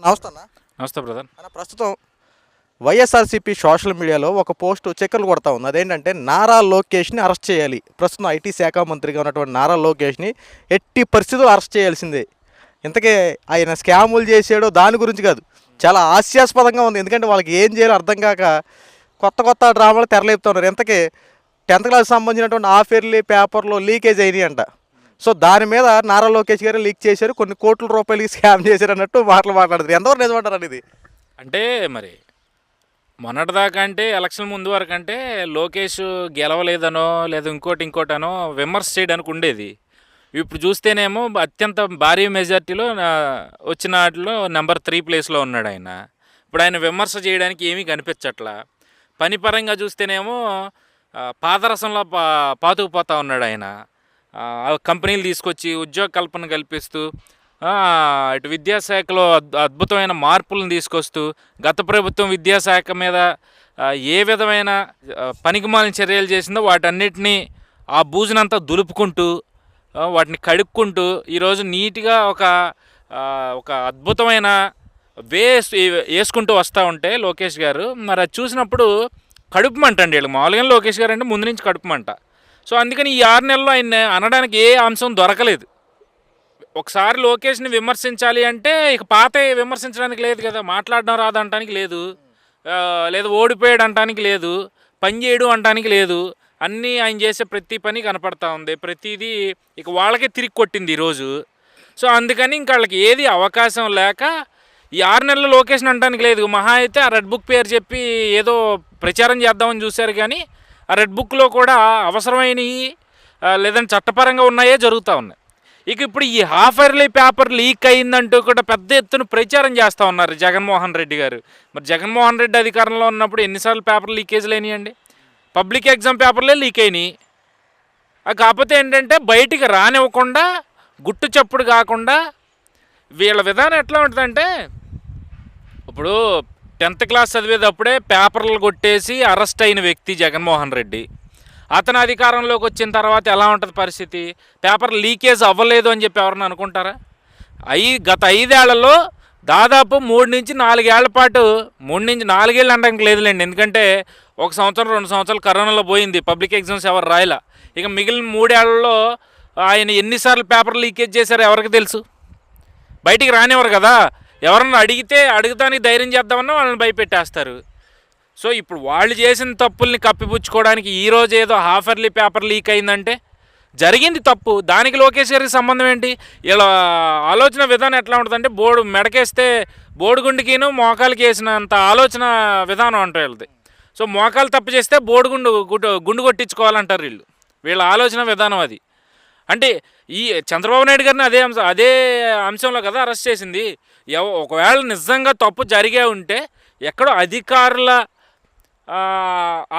నమస్తే అన్న. నమస్తే బ్రదర్. అన్న ప్రస్తుతం వైఎస్ఆర్సీపీ సోషల్ మీడియాలో ఒక పోస్ట్ చక్కర్లు కొడతా ఉంది. అదేంటంటే నారా లోకేష్ని అరెస్ట్ చేయాలి. ప్రస్తుతం ఐటీ శాఖ మంత్రిగా ఉన్నటువంటి నారా లోకేష్ని ఎట్టి పరిస్థితుల్లో అరెస్ట్ చేయాల్సిందే. ఇంతకీ ఆయన స్కాములు చేసాడో దాని గురించి కాదు, చాలా హాస్యాస్పదంగా ఉంది. ఎందుకంటే వాళ్ళకి ఏం చేయాలో అర్థం కాక కొత్త కొత్త డ్రామాలు తెరలేపుతున్నారు. ఇంతకీ 10th క్లాస్ సంబంధించినటువంటి ఆఫర్లీ పేపర్లో లీకేజ్ అయినాయి అంట. సో దాని మీద నారా లోకేష్ గారు లీక్ చేశారు, కొన్ని కోట్ల రూపాయలకి స్కామ్ చేశారు అన్నట్టు మాట్లాడుతారు. ఎంతవరకు నిజమంటారు అనేది? అంటే మరి మొన్నటిదాకా అంటే ఎలక్షన్ ముందు వరకు అంటే లోకేష్ గెలవలేదనో లేదా ఇంకోటనో విమర్శ చేయడానికి ఉండేది. ఇప్పుడు చూస్తేనేమో అత్యంత భారీ మెజార్టీలో వచ్చిన వాటిలో నెంబర్ 3 ప్లేస్లో ఉన్నాడు ఆయన. ఇప్పుడు ఆయన విమర్శ చేయడానికి ఏమీ కనిపించట్లా. పని పరంగా చూస్తేనేమో పాదరసంలో పాతుకుపోతా ఉన్నాడు ఆయన. కంపెనీలు తీసుకొచ్చి ఉద్యోగ కల్పన కల్పిస్తూ ఇటు విద్యాశాఖలో అద్భుతమైన మార్పులను తీసుకొస్తూ గత ప్రభుత్వం విద్యాశాఖ మీద ఏ విధమైన పనికిమాలిన చర్యలు చేసిందో వాటన్నిటినీ ఆ బూజునంతా దులుపుకుంటూ వాటిని కడుక్కుంటూ ఈరోజు నీట్గా ఒక అద్భుతమైన వేసుకుంటూ వస్తూ ఉంటే లోకేష్ గారు మరి అది చూసినప్పుడు కడుపుమంట అండి. వీళ్ళు మామూలుగా లోకేష్ గారు అంటే ముందు నుంచి కడుపుమంట. సో అందుకని ఈ 6 నెలల్లో ఆయన అనడానికి ఏ అంశం దొరకలేదు. ఒకసారి లోకేష్ని విమర్శించాలి అంటే ఇక పాత విమర్శించడానికి లేదు కదా, మాట్లాడడం రాదంటానికి లేదు, లేదా ఓడిపోయాడు అంటానికి లేదు, పని చేయడం అంటానికి లేదు. అన్నీ ఆయన చేసే ప్రతి పని కనపడతా ఉంది. ప్రతిదీ ఇక వాళ్ళకే తిరిగి కొట్టింది ఈరోజు. సో అందుకని ఇంక వాళ్ళకి ఏది అవకాశం లేక ఈ 6 నెలలు లోకేష్ని అంటానికి లేదు. మహా అయితే ఆ రెడ్ బుక్ పేరు చెప్పి ఏదో ప్రచారం చేద్దామని చూశారు, కానీ ఆ రెడ్ బుక్లో కూడా అవసరమైనవి లేదంటే చట్టపరంగా ఉన్నాయే జరుగుతూ ఉన్నాయి. ఇక ఇప్పుడు ఈ హాఫ్ ఇయర్లీ పేపర్ లీక్ అయిందంటూ కూడా పెద్ద ఎత్తున ప్రచారం చేస్తూ ఉన్నారు జగన్మోహన్ రెడ్డి గారు. మరి జగన్మోహన్ రెడ్డి అధికారంలో ఉన్నప్పుడు ఎన్నిసార్లు పేపర్ లీకేజ్లు అయినాయండి? పబ్లిక్ ఎగ్జామ్ పేపర్లే లీక్ అయినాయి. కాకపోతే ఏంటంటే బయటికి రానివ్వకుండా, గుట్టు చప్పుడు కాకుండా వీళ్ళ విధానం ఎట్లా ఉంటుందంటే, ఇప్పుడు 10th క్లాస్ చదివేటప్పుడే పేపర్లు కొట్టేసి అరెస్ట్ అయిన వ్యక్తి జగన్మోహన్ రెడ్డి. అతను అధికారంలోకి వచ్చిన తర్వాత ఎలా ఉంటుంది పరిస్థితి? పేపర్ లీకేజ్ అవ్వలేదు అని చెప్పి ఎవరన్నా అనుకుంటారా? గత 5 ఏళ్లలో దాదాపు 3 నుంచి 4 ఏళ్ల పాటు, 3 నుంచి 4 ఏళ్ళు అనడానికి లేదులేండి, ఎందుకంటే 1 సంవత్సరం 2 సంవత్సరాలు కరోనాలో పోయింది, పబ్లిక్ ఎగ్జామ్స్ ఎవరు రాయలా. ఇక మిగిలిన 3 ఏళ్లలో ఆయన ఎన్నిసార్లు పేపర్ లీకేజ్ చేశారో ఎవరికి తెలుసు? బయటికి రానివ్వరు కదా. ఎవరన్నా అడుగుతానికి ధైర్యం చేద్దామన్నా వాళ్ళని భయపెట్టేస్తారు. సో ఇప్పుడు వాళ్ళు చేసిన తప్పుల్ని కప్పిపుచ్చుకోవడానికి ఈరోజు ఏదో హాఫ్ ఇయర్లీ పేపర్ లీక్ అయిందంటే జరిగింది తప్పు, దానికి లోకేష్ గారికి సంబంధం ఏంటి? ఇలా ఆలోచన విధానం ఎట్లా ఉంటుందంటే, మెడకేస్తే బోడిగుండుకిను మోకాలకి వేసినంత ఆలోచన విధానం అంటారు వీళ్ళది. సో మోకాలు తప్పు చేస్తే గుండు కొట్టించుకోవాలంటారు వీళ్ళ ఆలోచన విధానం అది. అంటే ఈ చంద్రబాబు నాయుడు గారిని అదే అంశంలో కదా అరెస్ట్ చేసింది. ఒకవేళ నిజంగా తప్పు జరిగే ఉంటే ఎక్కడో అధికారుల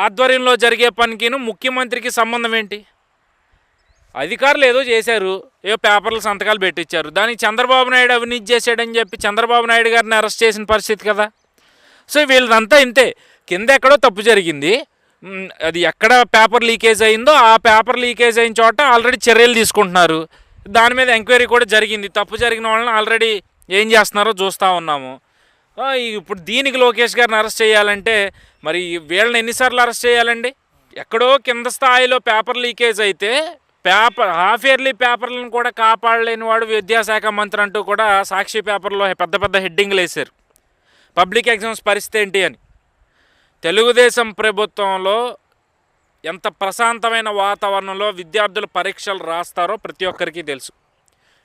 ఆధ్వర్యంలో జరిగే పనికిను ముఖ్యమంత్రికి సంబంధం ఏంటి? అధికారులు ఏదో చేశారు, ఏదో పేపర్లు సంతకాలు పెట్టించారు, దానికి చంద్రబాబు నాయుడు అవినీతి చేశాడని చెప్పి చంద్రబాబు నాయుడు గారిని అరెస్ట్ చేసిన పరిస్థితి కదా. సో వీళ్ళదంతా ఇంతే, కింద ఎక్కడో తప్పు జరిగింది, అది ఎక్కడ పేపర్ లీకేజ్ అయిందో ఆ పేపర్ లీకేజ్ అయిన చోట ఆల్రెడీ చర్యలు తీసుకుంటున్నారు. దాని మీద ఎంక్వైరీ కూడా జరిగింది. తప్పు జరిగిన వాళ్ళని ఆల్రెడీ ఏం చేస్తున్నారో చూస్తూ ఉన్నాము. ఇప్పుడు దీనికి లోకేష్ గారిని అరెస్ట్ చేయాలంటే మరి వీళ్ళని ఎన్నిసార్లు అరెస్ట్ చేయాలండి? ఎక్కడో కింద స్థాయిలో పేపర్ లీకేజ్ అయితే హాఫ్ ఇయర్లీ పేపర్లను కూడా కాపాడలేని వాడు విద్యాశాఖ మంత్రి అంటూ కూడా సాక్షి పేపర్లో పెద్ద పెద్ద హెడ్డింగ్లు వేశారు, పబ్లిక్ ఎగ్జామ్స్ పరిస్థితి ఏంటి అని. తెలుగుదేశం ప్రభుత్వంలో ఎంత ప్రశాంతమైన వాతావరణంలో విద్యార్థులు పరీక్షలు రాస్తారో ప్రతి ఒక్కరికి తెలుసు.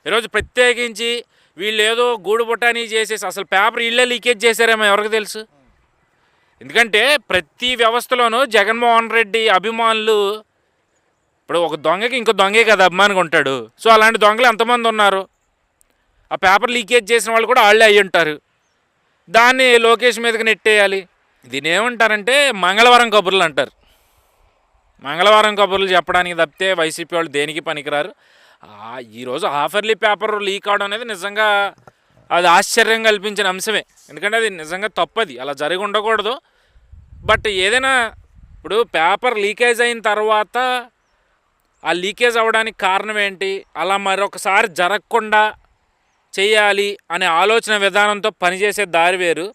ఈరోజు ప్రత్యేకించి వీళ్ళు ఏదో గూడుబుటానీ చేసేసి అసలు పేపర్ వీళ్ళే లీకేజ్ చేశారేమో ఎవరికి తెలుసు? ఎందుకంటే ప్రతి వ్యవస్థలోనూ జగన్మోహన్ రెడ్డి అభిమానులు, ఇప్పుడు ఒక దొంగకి ఇంకో దొంగే కదా అభిమానిగా ఉంటాడు. సో అలాంటి దొంగలు ఎంతమంది ఉన్నారు? ఆ పేపర్ లీకేజ్ చేసిన వాళ్ళు కూడా వాళ్ళే అయ్యి ఉంటారు. దాన్ని లోకేష్ మీదకి నెట్టేయాలి. దీని ఏమంటారంటే మంగళవారం కబుర్లు అంటారు. మంగళవారం కబుర్లు చెప్పడానికి తప్పితే వైసీపీ వాళ్ళు దేనికి పనికిరారు. ఈరోజు హాఫ్ ఇయర్లీ పేపర్ లీక్ అవడం అనేది నిజంగా అది ఆశ్చర్యం కల్పించిన అంశమే. ఎందుకంటే అది నిజంగా తప్పది, అలా జరిగి ఉండకూడదు. బట్ ఏదైనా ఇప్పుడు పేపర్ లీకేజ్ అయిన తర్వాత ఆ లీకేజ్ అవ్వడానికి కారణం ఏంటి, అలా మరొకసారి జరగకుండా చేయాలి అనే ఆలోచన విధానంతో పనిచేసే దారి వేరు.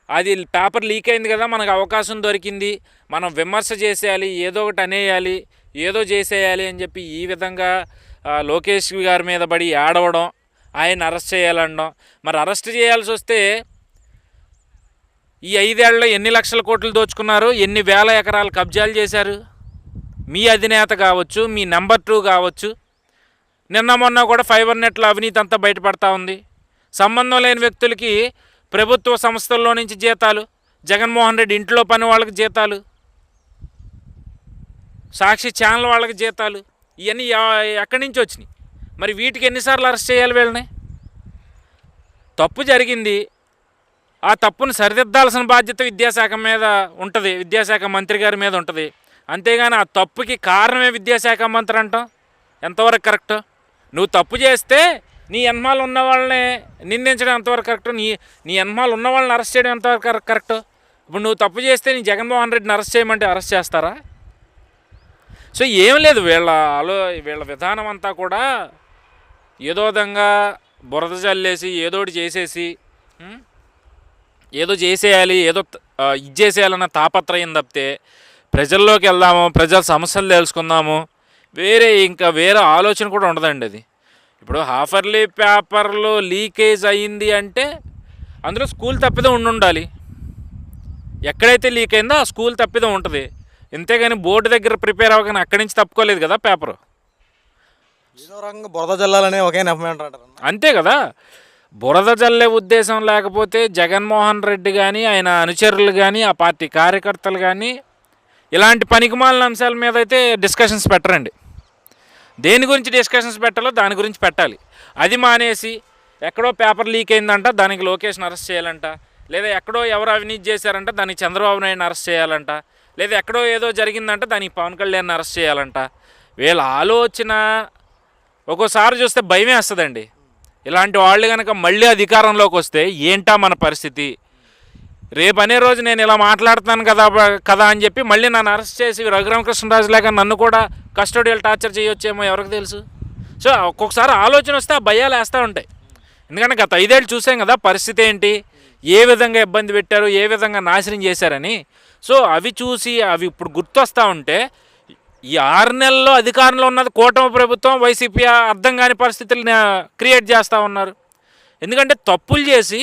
అది పేపర్ లీక్ అయింది కదా, మనకు అవకాశం దొరికింది, మనం విమర్శ చేసేయాలి, ఏదో ఒకటి అనేయాలి, ఏదో చేసేయాలి అని చెప్పి ఈ విధంగా లోకేష్ గారి మీద పడి ఏడవడం, ఆయన అరెస్ట్ చేయాలనడం. మరి అరెస్ట్ చేయాల్సి వస్తే ఈ 5 ఏళ్లలో ఎన్ని లక్షల కోట్లు దోచుకున్నారు, ఎన్ని వేల ఎకరాలు కబ్జాలు చేశారు? మీ అధినేత కావచ్చు, మీ నెంబర్ 2 కావచ్చు. నిన్న మొన్న కూడా ఫైబర్ నెట్ల అవినీతి అంతా బయటపడతా ఉంది. సంబంధం లేని వ్యక్తులకి ప్రభుత్వ సంస్థల్లో నుంచి జీతాలు, జగన్మోహన్ రెడ్డి ఇంట్లో పని వాళ్ళకి జీతాలు, సాక్షి ఛానల్ వాళ్ళకి జీతాలు, ఇవన్నీ ఎక్కడి నుంచి వచ్చినాయి? మరి వీటికి ఎన్నిసార్లు అరెస్ట్ చేయాలి వీళ్ళని? తప్పు జరిగింది, ఆ తప్పును సరిదిద్దాల్సిన బాధ్యత విద్యాశాఖ మీద ఉంటుంది, విద్యాశాఖ మంత్రి గారి మీద ఉంటుంది. అంతేగాని ఆ తప్పుకి కారణమే విద్యాశాఖ మంత్రి అంటాం ఎంతవరకు కరెక్ట్? నువ్వు తప్పు చేస్తే నీ ఎన్మాలు ఉన్న వాళ్ళని నిందించడం ఎంతవరకు కరెక్ట్? నీ ఎన్మాలు ఉన్న వాళ్ళని అరెస్ట్ చేయడం ఎంతవరకు కరెక్ట్? ఇప్పుడు నువ్వు తప్పు చేస్తే నీ జగన్మోహన్ రెడ్డిని అరెస్ట్ చేయమంటే అరెస్ట్ చేస్తారా? సో ఏం లేదు, వీళ్ళ విధానం అంతా కూడా ఏదో విధంగా బురద జల్లేసి ఏదోటి చేసేసి ఏదో చేసేయాలి, ఏదో ఇది చేసేయాలన్న తాపత్రయం తప్పితే ప్రజల్లోకి వెళ్దాము, ప్రజల సమస్యలు తెలుసుకుందాము, వేరే ఆలోచన కూడా ఉండదండి. అది ఇప్పుడు హాఫర్లీ పేపర్లో లీకేజ్ అయ్యింది అంటే అందులో స్కూల్ తప్పిదం ఉండాలి. ఎక్కడైతే లీక్ అయిందో ఆ స్కూల్ తప్పిదం ఉంటుంది. ఇంతేగాని బోర్డు దగ్గర ప్రిపేర్ అవ్వగానే అక్కడి నుంచి తప్పుకోలేదు కదా పేపరు. ఏదో రకంగా బురద జల్లాలనే ఒకే నెపం అంటారు. అంతే కదా. బురద జల్లే ఉద్దేశం లేకపోతే జగన్మోహన్ రెడ్డి కానీ, ఆయన అనుచరులు కానీ, ఆ పార్టీ కార్యకర్తలు కానీ ఇలాంటి పనికిమాలిన అంశాల మీద అయితే డిస్కషన్స్ పెట్టరండి. దేని గురించి డిస్కషన్స్ పెట్టాలో దాని గురించి పెట్టాలి. అది మానేసి ఎక్కడో పేపర్ లీక్ అయిందంట, దానికి లోకేష్ని అరెస్ట్ చేయాలంట, లేదా ఎక్కడో ఎవరు అవినీతి చేశారంట, దానికి చంద్రబాబు నాయుడుని అరెస్ట్ చేయాలంట, లేదా ఎక్కడో ఏదో జరిగిందంట, దానికి పవన్ కళ్యాణ్ని అరెస్ట్ చేయాలంట. వీళ్ళ ఆలోచన ఒక్కోసారి చూస్తే భయమే వస్తుందండి. ఇలాంటి వాళ్ళు కనుక మళ్ళీ అధికారంలోకి వస్తే ఏంటా మన పరిస్థితి? రేపు అనే రోజు నేను ఇలా మాట్లాడుతున్నాను కదా అని చెప్పి మళ్ళీ నన్ను అరెస్ట్ చేసి రఘురామకృష్ణరాజు లేక నన్ను కూడా కస్టోడియల్ టార్చర్ చేయొచ్చేమో, ఎవరికి తెలుసు. సో ఒక్కొక్కసారి ఆలోచన వస్తే ఆ భయాలు వేస్తూ ఉంటాయి. ఎందుకంటే గత 5 ఏళ్ళు చూసాం కదా పరిస్థితి ఏంటి, ఏ విధంగా ఇబ్బంది పెట్టారు, ఏ విధంగా నాశనం చేశారని. సో అవి చూసి అవి ఇప్పుడు గుర్తొస్తూ ఉంటే ఈ 6 నెలల్లో అధికారంలో ఉన్నది కూటమి ప్రభుత్వం, వైసీపీ అర్థం కాని పరిస్థితులను క్రియేట్ చేస్తూ ఉన్నారు. ఎందుకంటే తప్పులు చేసి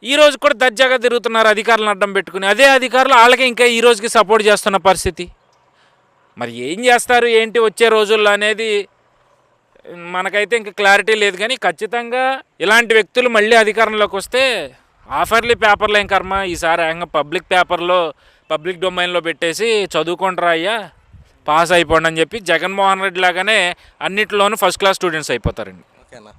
ఈరోజు కూడా దర్జాగా తిరుగుతున్నారు అధికారులను అడ్డం పెట్టుకుని. అదే అధికారులు వాళ్ళకే ఇంకా ఈ రోజుకి సపోర్ట్ చేస్తున్న పరిస్థితి. మరి ఏం చేస్తారు ఏంటి వచ్చే రోజుల్లో అనేది మనకైతే ఇంకా క్లారిటీ లేదు. కానీ ఖచ్చితంగా ఇలాంటి వ్యక్తులు మళ్ళీ అధికారంలోకి వస్తే ఆఫర్లీ పేపర్లో ఏం కర్మ, ఈసారి ఏకంగా పబ్లిక్ డొమైన్లో పెట్టేసి చదువుకుంటారా అయ్యా, పాస్ అయిపోండి అని చెప్పి జగన్మోహన్ రెడ్డి లాగానే అన్నింటిలోనూ ఫస్ట్ క్లాస్ స్టూడెంట్స్ అయిపోతారండి. ఓకేనా.